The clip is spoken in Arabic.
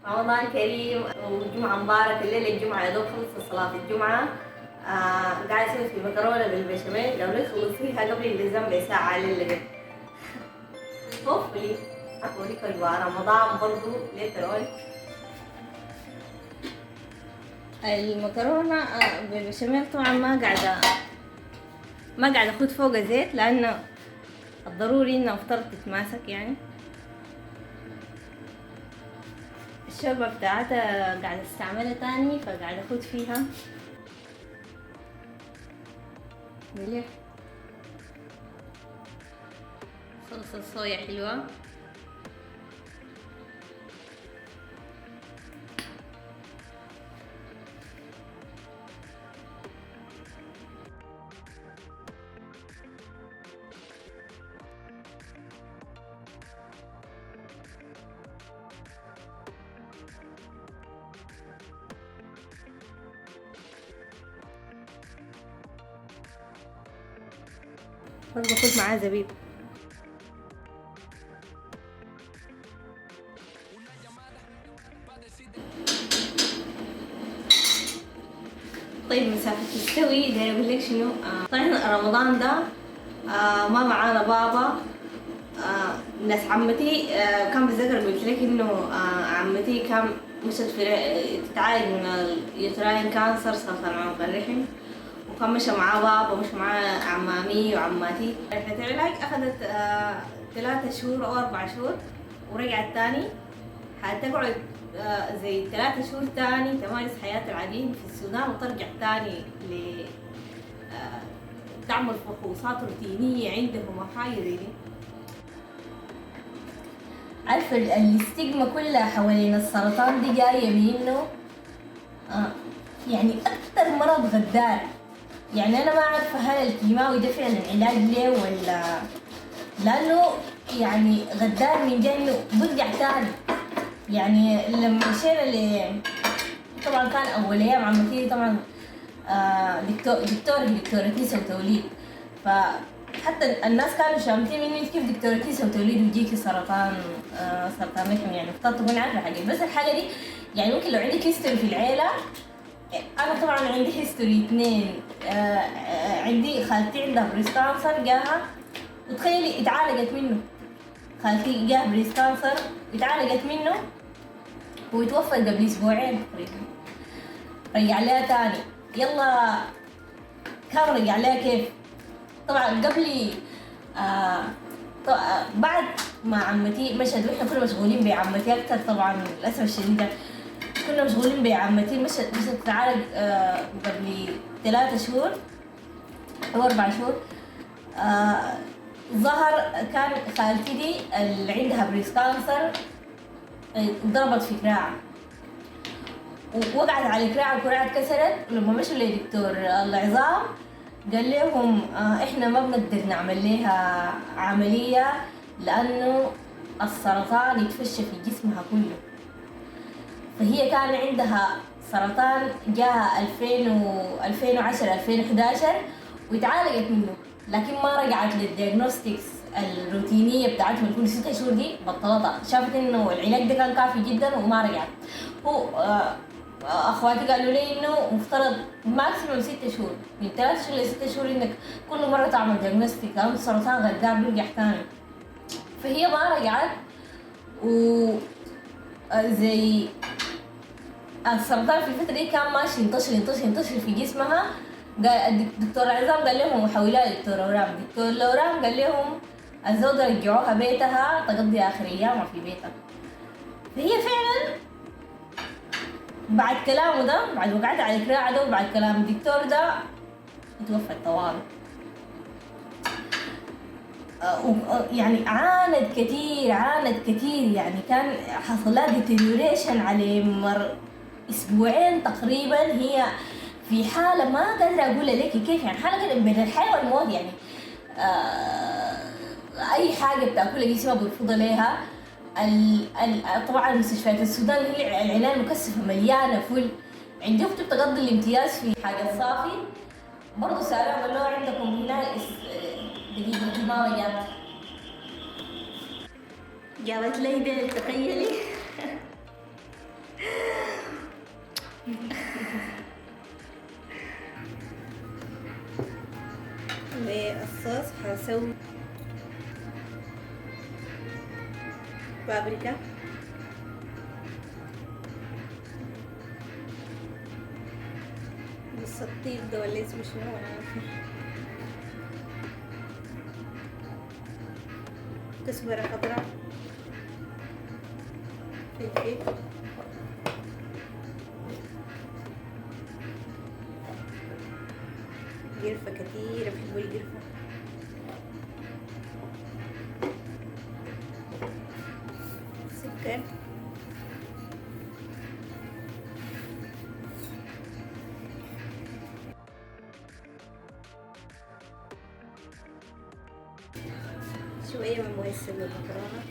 رمضان كريم وجمعة مباركة. الليلة الجمعة يا دوب خلصت صلاة الجمعة. قاعد أسوي في مكرونة بالبشاميل، لو لي خلصيها قبل اللزام بساعة للقد. هوفلي أوريك أجواء رمضان برضو ليتر. المكرونة بالبشاميل طبعا ما قاعدة أخد فوق زيت، لأنه الضروري إنها افترض تتماسك يعني. الشوربة بتاعتها قاعدة استعملها تاني، فقاعدة أخد فيها ملح، صلصة صويا حلوة، برضه أخد معاه زبيب. طيب مسافة تستوي ده أقول لك شنو. طبعا رمضان ده ما معانا بابا. ناس عمتي كان بتذكر قلت لك إنه عمتي كان مشت في تتعالج من اليوتراين كانسر، سرطان عنق الرحم، وكان مشى معاه بابا ومشى معاه عمامي وعماتي. رحلة العلاج أخذت 3 شهور أو 4 شهور، ورجعت تاني. هتقعد زي 3 شهور تاني تمارس حياة العاديين في السودان، وترجع تاني تعمل فحوصات روتينية عندهم وحاجة زي دي. عارفة الاستيغما كلها حوالين السرطان دي جاية من إنه يعني أكتر مرض غدار. يعني أنا ما أعرف هل الكيماوي ده فعلا علاج ليه ولا، لأنه يعني غدار من جاي إنه برجع تاني. يعني لما مشينا طبعا كان أول أيام عمتي طبعا دكتورة نساء وتوليد، فحتى الناس كانوا شامتين مني كيف دكتورة نساء وتوليد ويجيكي سرطان رحم. يعني افترضت تكون عارفة حاجة، بس الحاجة دي يعني ممكن لو عندك هيستوري في العيلة. أنا طبعا عندي هيستوري 2. عندي خالتي عندها بريست كانسر جاها، وتخيلي اتعالجت منه. خالتي جاه بريست كانسر اتعالجت منه وتوفت قبل 2 أسبوعين تقريبا. رجع لها تاني، يلا كان رجع لها كيف؟ طبعا قبلي بعد ما عمتي مشت، واحنا كنا مشغولين بعمتي اكثر طبعا للاسف الشديد. كنا مشغولين بعمتي مشت تتعالج قبل 3 شهور او 4 شهور. ظهر كان خالتي دي اللي عندها بريست كانسر ضربت في كراعها، ووقعت على كراعها وكراعها اتكسرت. ولما مشوا لدكتور العظام قال لهم احنا ما بنقدر نعمل لها عملية لأنه السرطان يتفشى في جسمها كله. فهي كان عندها سرطان جاها 2010 2011 واتعالجت منه، لكن ما رجعت للدياغنوستكس الروتينية بتاعتهم كل 6 شهور دي، بطلتها. شافت انه العلاج ده كان كافي جدا وما رجعت. هو اخواتي قالوا لي انه مفترض ماكسيموم 6 شهور، من 3 شهور ل 6 شهور انك كل مرة تعمل دياغنوستيك، لأن السرطان غدار بيرجع تاني. فهي ما رجعت، و زي السرطان في الفترة دي كان ماشي ينتشر في جسمها. دكتور العظام قال لهم حولها دكتور أورام. دكتور الأورام قال لهم الزوجة رجعوها بيتها تقضي آخر أيامها في بيتها. فهي فعلا بعد كلامه ده، بعد وقعت على الكراع ده وبعد كلام الدكتور ده توفت طوال. يعني عانت كتير. يعني كان حصل لها ديتيريوريشن على مر 2 أسبوعين تقريبا. هي في حالة ما قادرة أقول لك كيف، يعني حالة كده بين الحياة والموت. يعني أي حاجة بتاكلها جسمها بيرفضها ليها. طبعا مستشفيات السودان هي العناية المكثفة مليانة فل. عندي أختي بتقضي الامتياز في حاجة صافي، برضه سألها قال له عندكم هنا دقيقة الكيماوي جات. جابت لي ديل تخيلي. والصوص هسوي بابريكا، بس الطيب ده ولا اسمه شنو ما عارفة، كزبرة خضراء، فلفل، قرفة كتير، بحب القرفة، سكر، شوية من موية السلق المكرونة،